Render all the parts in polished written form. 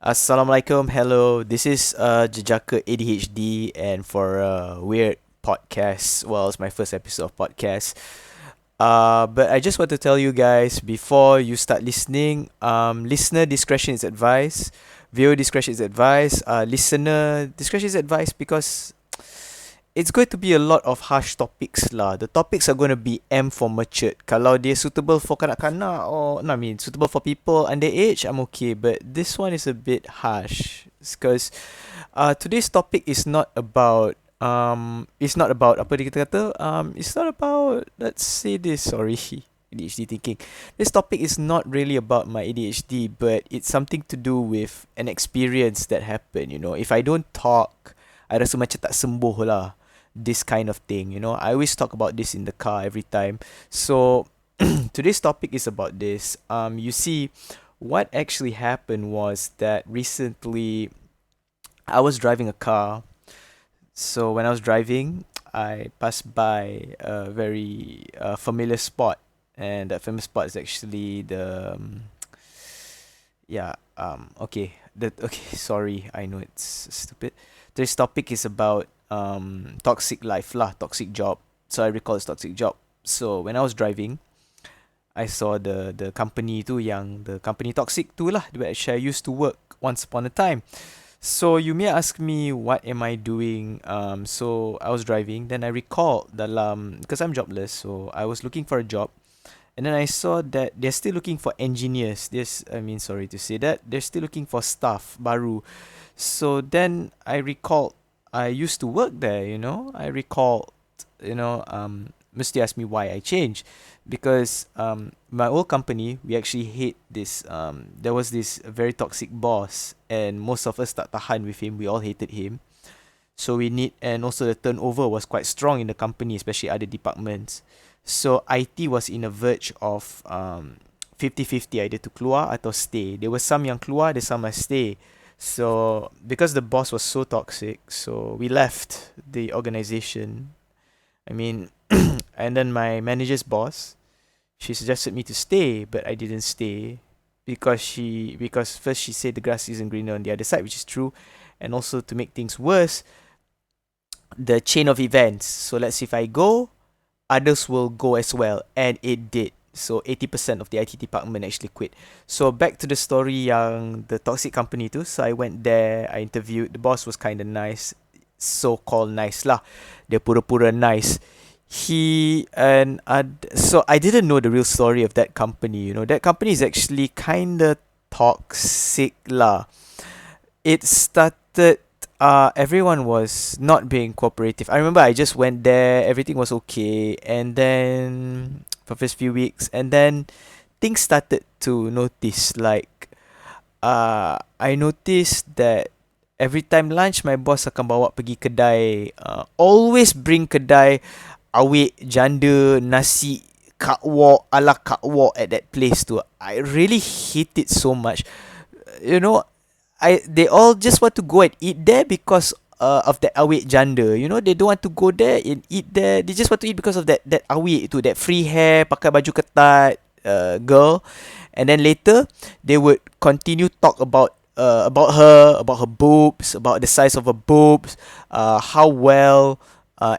Assalamualaikum. Hello. This is Jejaka ADHD, and for a weird podcast. Well, it's my first episode of podcast. But I just want to tell you guys before you start listening. Listener discretion is advised. Viewer discretion is advised. Listener discretion is advised because it's going to be a lot of harsh topics lah. The topics are going to be M for matured. Kalau dia suitable for kanak-kanak or no, I mean suitable for people underage, I'm okay. But this one is a bit harsh because today's topic is not about apa dia kita kata it's not about, let's say this, sorry, ADHD thinking. This topic is not really about my ADHD, but it's something to do with an experience that happened. If I don't talk, I rasa macam tak sembuh lah. This kind of thing, I always talk about this in the car every time. So today's topic is about this. You see, what actually happened was that recently I was driving a car. So when I was driving, I passed by a very familiar spot, and that famous spot is actually the yeah okay okay, sorry, I know it's stupid. This topic is about toxic life lah, toxic job. So I recall it's toxic job. So when I was driving, I saw the company tu, yang the company toxic tu lah, which I used to work once upon a time. So you may ask me, what am I doing? So I was driving, then I recalled dalam, because I'm jobless, so I was looking for a job, and then I saw that they're still looking for engineers. Sorry to say that, they're still looking for staff baru. So then I recalled I used to work there. I recalled, mesti ask me why I changed, because my old company, we actually hate this. There was this very toxic boss, and most of us tak tahan with him. We all hated him. So and also the turnover was quite strong in the company, especially other departments. So IT was in a verge of 50-50, either to keluar atau stay. There were some yang keluar, there's some yang stay. So because the boss was so toxic, so we left the organization. I mean, and then my manager's boss, she suggested me to stay, but I didn't stay because first she said the grass isn't greener on the other side, which is true, and also to make things worse, the chain of events. So let's say if I go, others will go as well, and it did. So 80% of the IT department actually quit. So back to the story yang the toxic company tu. So I went there, I interviewed. The boss was kind of nice, so-called nice lah. Dia pura-pura nice. So I didn't know the real story of that company. That company is actually kind of toxic lah. It started, everyone was not being cooperative. I remember I just went there, everything was okay, and then for first few weeks, and then things started to notice, like I noticed that every time lunch, my boss akan bawa pergi kedai, always bring kedai awet janda nasi kak wok ala kak wok at that place too. I really hate it so much. They all just want to go and eat there because of that awet janda. They don't want to go there and eat there. They just want to eat because of that awet tu, that free hair, pakai baju ketat girl. And then later they would continue talk about her boobs, about the size of her boobs, how well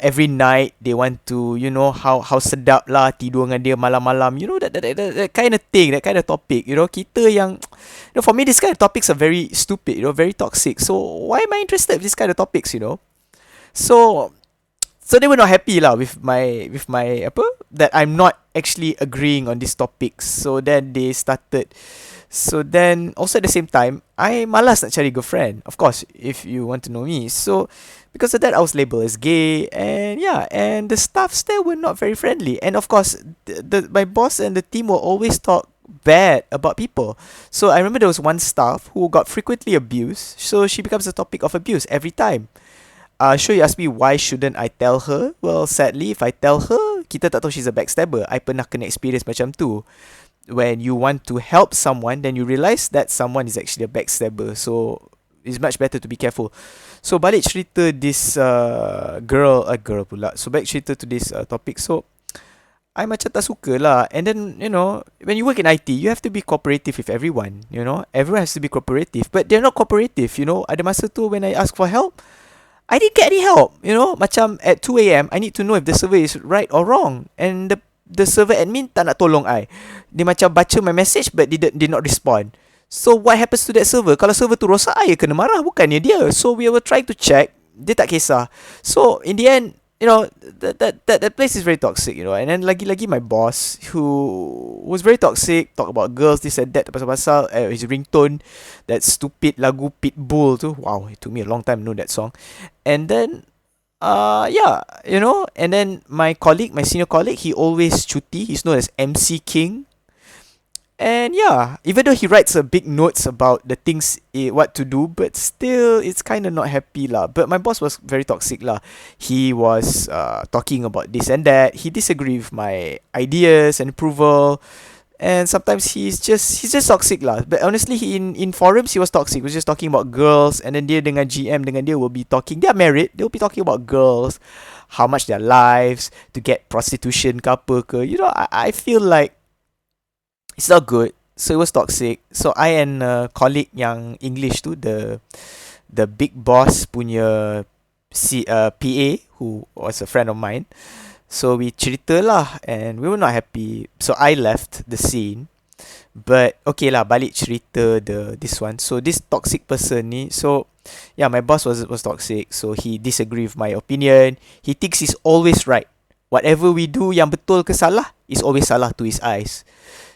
every night they want to, how sedap lah tidur dengan dia malam-malam. That kind of thing, that kind of topic. Kita yang, for me, this kind of topics are very stupid, very toxic. So why am I interested in this kind of topics? So they were not happy lah with my apa, that I'm not actually agreeing on these topics. So then they started. So then also at the same time, I malas nak cari girlfriend. Of course, if you want to know me. So because of that, I was labelled as gay, and yeah, and the staffs there were not very friendly. And of course, my boss and the team will always talk bad about people. So I remember there was one staff who got frequently abused. So she becomes the topic of abuse every time. Sure, you ask me why shouldn't I tell her? Well, sadly, if I tell her, kita tak tahu she's a backstabber. I pernah kena experience macam tu. When you want to help someone, then you realise that someone is actually a backstabber. So it's much better to be careful. So balik cerita this girl pula. So back cerita to this topic. So I macam tak suka lah. And then, when you work in IT, you have to be cooperative with everyone, Everyone has to be cooperative. But they're not cooperative, Ada masa tu when I ask for help, I didn't get any help, Macam at 2 a.m, I need to know if the server is right or wrong. And the server admin tak nak tolong I. Dia macam baca my message but did not respond. So what happens to that server? Kalau server tu rosak, I kena marah, bukannya dia. So we were trying to check. Dia tak kisah. So in the end, that place is very toxic, And then lagi-lagi my boss, who was very toxic, talk about girls, this and that, pasal-pasal his ringtone, that stupid lagu Pitbull tu. Wow, it took me a long time to know that song. And then yeah, and then my senior colleague, he always cuti. He's known as MC King. And yeah, even though he writes a big notes about the things, what to do, but still it's kind of not happy lah. But my boss was very toxic lah. He was talking about this and that. He disagreed with my ideas and approval. And sometimes he's just toxic lah. But honestly, in forums he was toxic. He was just talking about girls. And then dia dengan GM dengan dia will be talking. They are married. They will be talking about girls, how much their lives to get prostitution ke apa ke. I feel like it's not good. So it was toxic. So I and a colleague yang English tu, the big boss punya PA, who was a friend of mine. So we cerita lah, and we were not happy. So I left the scene. But okay lah, balik cerita this one. So this toxic person ni, so yeah, my boss was toxic. So he disagreed with my opinion. He thinks he's always right. Whatever we do yang betul ke salah is always salah to his eyes.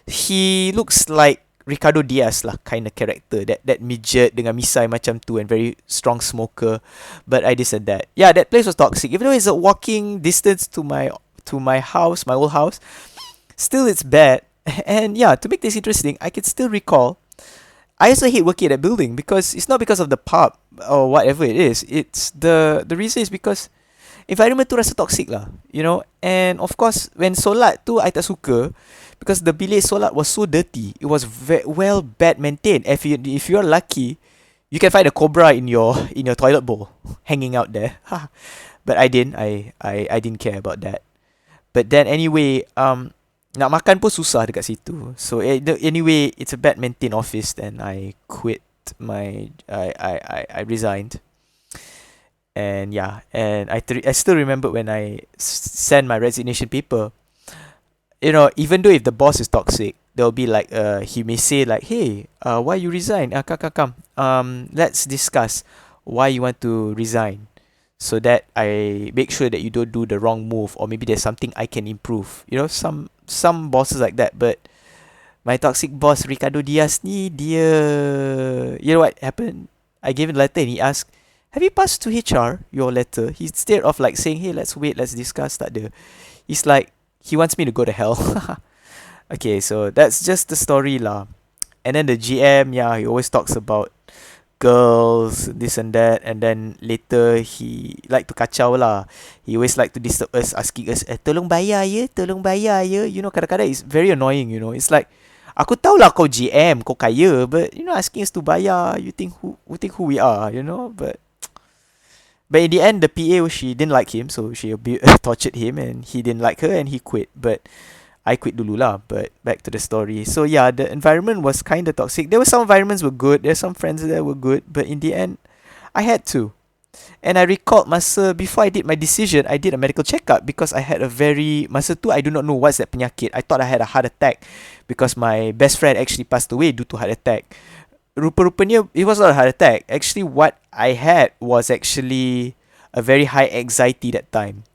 He looks like Ricardo Diaz lah, kind of character, that midget dengan misai macam tu, and very strong smoker. But I this and that. Yeah, that place was toxic. Even though it's a walking distance to my house, my old house, still it's bad. And yeah, to make this interesting, I can still recall, I also hate working at that building because it's not because of the pub or whatever it is. It's the reason is because environment tu rasa toxic lah, And of course, when solat tu I tak suka because the bilik solat was so dirty. It was well bad maintained. If you're lucky, you can find a cobra in your toilet bowl hanging out there. But I didn't. I didn't care about that. But then anyway, nak makan pun susah dekat situ. So anyway, it's a bad maintained office. Then I quit I resigned. And yeah, and I still remember when I sent my resignation paper. Even though if the boss is toxic, there'll be like he may say like, hey, why you resign? Come. Let's discuss why you want to resign, so that I make sure that you don't do the wrong move, or maybe there's something I can improve. Some bosses like that. But my toxic boss Ricardo Diaz ni, dia, what happened? I gave him a letter and he asked, have you passed to HR your letter? Instead of like saying, hey, let's wait, let's discuss, tak ada. He's like, he wants me to go to hell. Okay, so that's just the story lah. And then the GM, yeah, he always talks about girls, this and that. And then later, he like to kacau lah. He always like to disturb us, asking us, tolong bayar ya. Kadang-kadang it's very annoying, It's like, aku tahu lah kau GM, kau kaya. But, asking us to bayar, you think who we are, But in the end, the PA, she didn't like him, so she tortured him, and he didn't like her, and he quit. But I quit dulu lah. But back to the story. So yeah, the environment was kind of toxic. There were some environments were good. There's some friends that were good. But in the end, I had to. And I recalled masa before I did my decision, I did a medical checkup because I had masa tu I do not know what's that penyakit. I thought I had a heart attack because my best friend actually passed away due to heart attack. Rupa-rupanya, it was not a heart attack. Actually, what I had was actually a very high anxiety that time.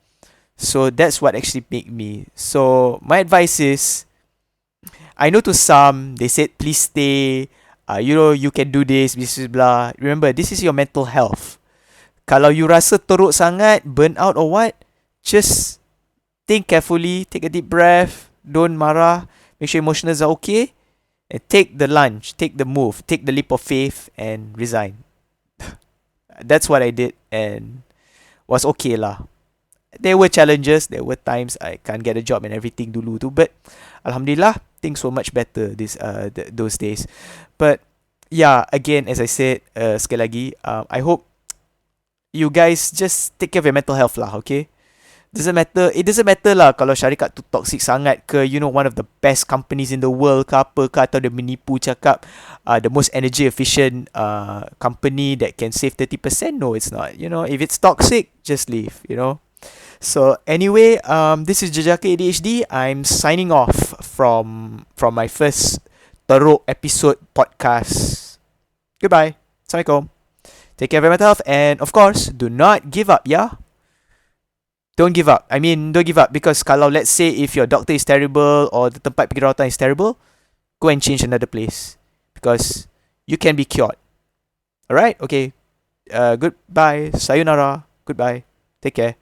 So that's what actually made me. So my advice is, I know to some, they said, please stay, you can do this, blah, blah. Remember, this is your mental health. Kalau you rasa teruk sangat, burn out or what, just think carefully, take a deep breath, don't marah, make sure emotions are okay, and take the lunge, take the move, take the leap of faith, and resign. That's what I did, and was okay lah. There were challenges, there were times I can't get a job and everything dulu tu, but Alhamdulillah, things were much better those days. But yeah, again, as I said, sekali lagi, I hope you guys just take care of your mental health lah, okay? Doesn't matter. It doesn't matter lah kalau syarikat tu toxic sangat ke, one of the best companies in the world ke apa ke, atau dia menipu cakap the most energy efficient company that can save 30%. No, it's not. If it's toxic, just leave. So anyway, this is Jejaka ADHD. I'm signing off from my first Teruk episode podcast. Goodbye. Assalamualaikum. Take care of your mental health, and of course, do not give up, yeah? Don't give up. I mean, don't give up, because kalau let's say if your doctor is terrible or the tempat pergi rawatan is terrible, go and change another place, because you can be cured. Alright? Okay. Goodbye. Sayonara. Goodbye. Take care.